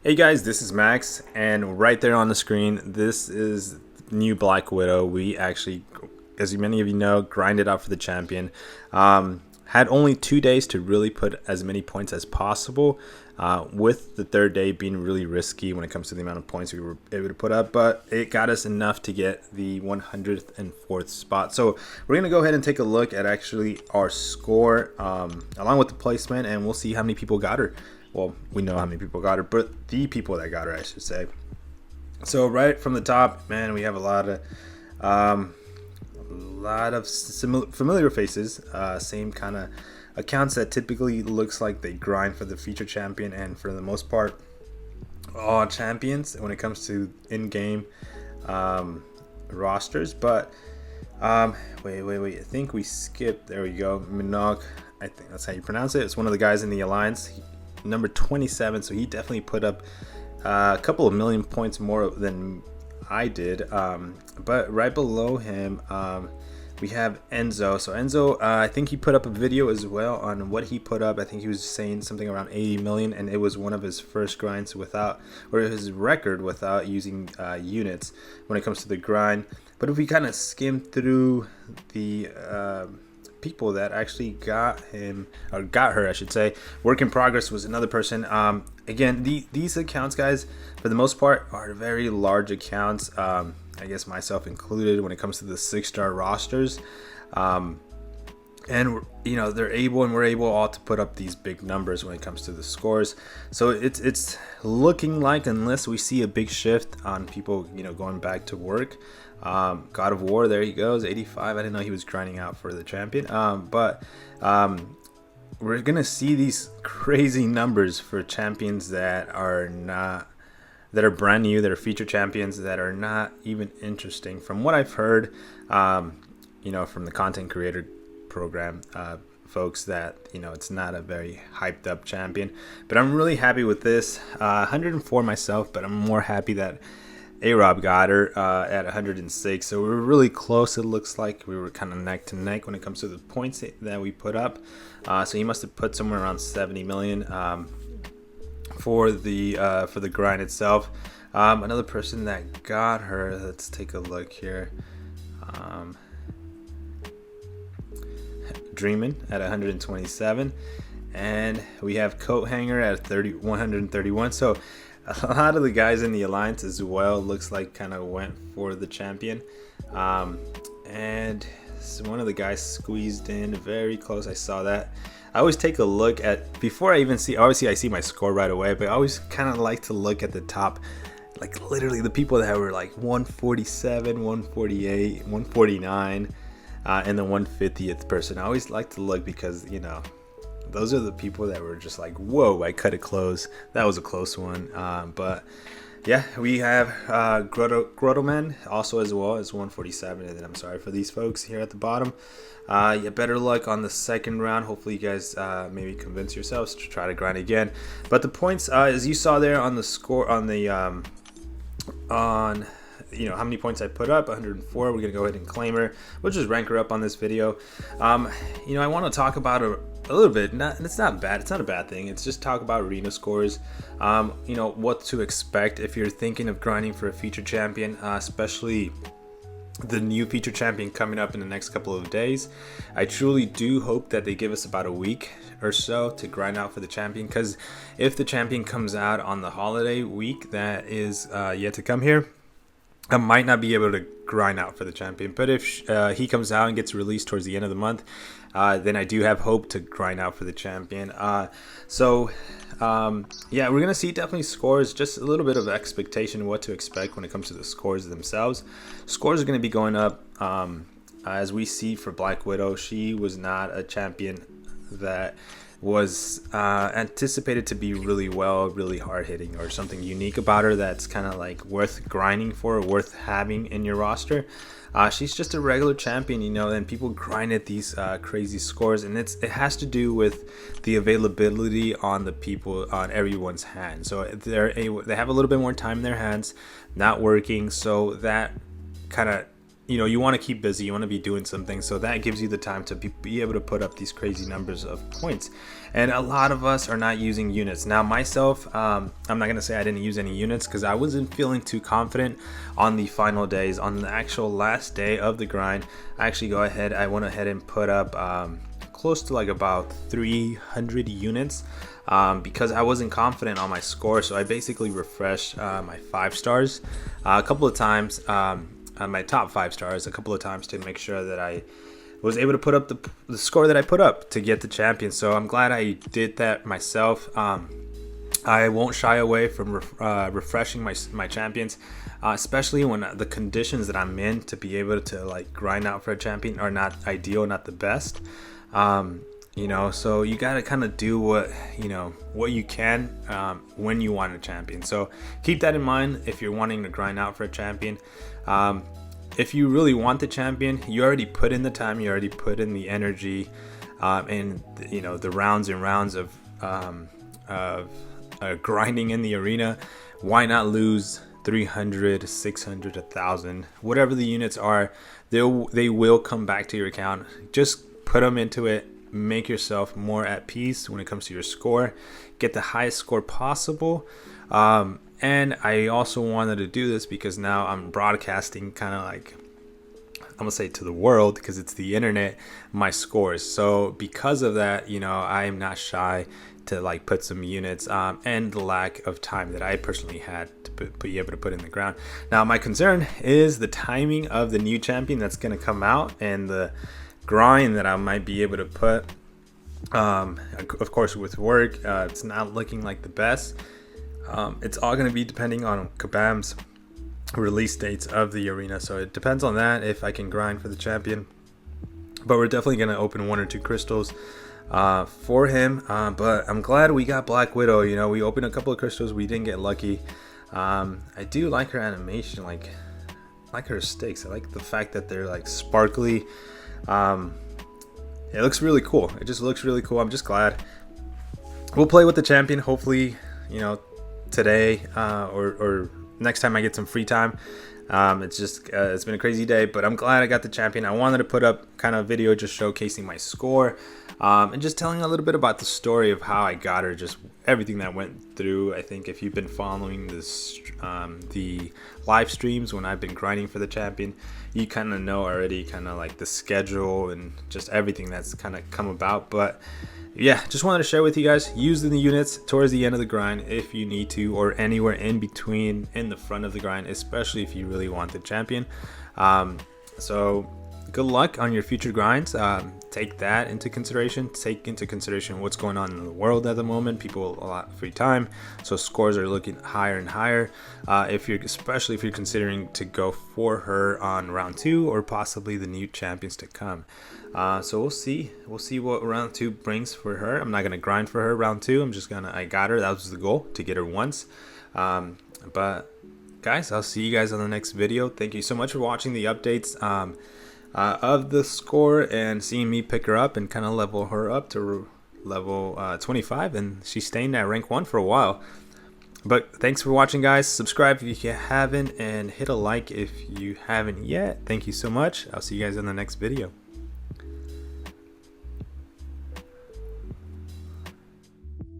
Hey guys, this is Max, and right there on the screen, this is new Black Widow. We actually, as many of you know, grinded out for the champion. Had only 2 days to really put as many points as possible, with the third day being really risky when it comes to the amount of points we were able to put up, but it got us enough to get the 104th spot. So we're going to go ahead and take a look at actually our score, along with the placement, and we'll see how many people got her. Well, we know how many people got her, but the people that got her, I should say. So right from the top, man, we have a lot of familiar faces. Same kind of accounts that typically looks like they grind for the feature champion, and for the most part, all champions when it comes to in-game rosters. But wait. I think we skipped. There we go. Minogue. I think that's how you pronounce it. It's one of the guys in the alliance. Number 27, so he definitely put up a couple of million points more than I did. But right below him, we have Enzo. So Enzo, I think he put up a video as well on what he put up. I think he was saying something around 80 million, and it was one of his first grinds without, or his record without using units when it comes to the grind. But if we kind of skim through the people that actually got him, or got her, I should say. Work in progress was another person. Again, these accounts, guys, for the most part, are very large accounts. I guess myself included when it comes to the 6-star rosters. And they're able, and we're able all to put up these big numbers when it comes to the scores. So it's looking like, unless we see a big shift on people going back to work, God of War, there he goes, 85. I didn't know he was grinding out for the champion. But we're gonna see these crazy numbers for champions that are brand new, that are feature champions, that are not even interesting from what I've heard. From the content creator program folks, that it's not a very hyped up champion. But I'm really happy with this. 104 myself, but I'm more happy that A-Rob got her at 106. So we were really close. It looks like we were kind of neck to neck when it comes to the points that we put up. So he must have put somewhere around 70 million for the grind itself. Another person that got her, let's take a look here. Dreamin' at 127, and we have Coat Hanger at 131. So a lot of the guys in the alliance as well looks like kind of went for the champion, and one of the guys squeezed in very close. I saw that. I always take a look at, before I even see, obviously I see my score right away, but I always kind of like to look at the top, like literally the people that were like 147, 148, 149, and the 150th person. I always like to look, because those are the people that were just like, whoa, I cut it close. That was a close one. But yeah, we have Grottoman also as well as 147. And then I'm sorry for these folks here at the bottom. Better luck on the second round. Hopefully you guys maybe convince yourselves to try to grind again. But the points, as you saw there on the score, on the on how many points I put up, 104. We're gonna go ahead and claim her. We'll just rank her up on this video. I want to talk about her a little bit. It's not bad. It's not a bad thing. It's just talk about arena scores. What to expect if you're thinking of grinding for a feature champion, especially the new feature champion coming up in the next couple of days. I truly do hope that they give us about a week or so to grind out for the champion, because if the champion comes out on the holiday week that is yet to come here, I might not be able to grind out for the champion. But if he comes out and gets released towards the end of the month, then I do have hope to grind out for the champion. We're going to see definitely scores, just a little bit of expectation, what to expect when it comes to the scores themselves. Scores are going to be going up. As we see for Black Widow, she was not a champion that was anticipated to be really hard hitting, or something unique about her that's kind of like worth grinding for, or worth having in your roster. She's just a regular champion, and people grind at these crazy scores, and it has to do with the availability on everyone's hands. So they have a little bit more time in their hands, not working, so that kind of you want to keep busy, you want to be doing something, so that gives you the time to be able to put up these crazy numbers of points. And a lot of us are not using units. Now myself, I'm not gonna say I didn't use any units because I wasn't feeling too confident on the final days. On the actual last day of the grind, I went ahead and put up close to like about 300 units because I wasn't confident on my score. So I basically refreshed my 5 stars a couple of times, my top 5 stars a couple of times, to make sure that I was able to put up the score that I put up to get the champion. So I'm glad I did that myself. I won't shy away from refreshing my champions, especially when the conditions that I'm in to be able to like grind out for a champion are not ideal, not the best. So you got to kind of do what you can when you want a champion. So keep that in mind if you're wanting to grind out for a champion. If you really want the champion, you already put in the time, you already put in the energy, and the rounds and rounds of grinding in the arena. Why not lose 300, 600, 1,000, whatever the units are? They will come back to your account. Just put them into it. Make yourself more at peace when it comes to your score. Get the highest score possible. And I also wanted to do this because now I'm broadcasting kind of like, I'm gonna say to the world, because it's the internet, my scores. So because of that, I am not shy to like put some units and the lack of time that I personally had to be able to put in the ground. Now my concern is the timing of the new champion that's gonna come out and the grind that I might be able to put. Of course, with work, it's not looking like the best. It's all going to be depending on Kabam's release dates of the arena, so it depends on that if I can grind for the champion. But we're definitely going to open 1 or 2 crystals for him. But I'm glad we got Black Widow. We opened a couple of crystals, we didn't get lucky. I do like her animation, like her sticks. I like the fact that they're like sparkly. It looks really cool. It just looks really cool. I'm just glad. We'll play with the champion hopefully today or next time I get some free time. It's been a crazy day, but I'm glad I got the champion. I wanted to put up kind of a video just showcasing my score and just telling a little bit about the story of how I got her, just everything that went through. I think if you've been following this the live streams when I've been grinding for the champion, you kind of know already kind of like the schedule and just everything that's kind of come about. But yeah, just wanted to share with you guys. Use the units towards the end of the grind if you need to, or anywhere in between in the front of the grind, especially if you really want the champion. So good luck on your future grinds. Take that into consideration. Take into consideration what's going on in the world at the moment. People a lot of free time, so scores are looking higher and higher. Especially if you're considering to go for her on round 2 or possibly the new champions to come. So we'll see what round 2 brings for her. I'm not gonna grind for her round 2. I got her. That was the goal, to get her once. But guys, I'll see you guys on the next video. Thank you so much for watching the updates of the score and seeing me pick her up and kind of level her up to level 25, and she's staying at rank 1 for a while. But thanks for watching, guys. Subscribe if you haven't, and hit a like if you haven't yet. Thank you so much. I'll see you guys in the next video.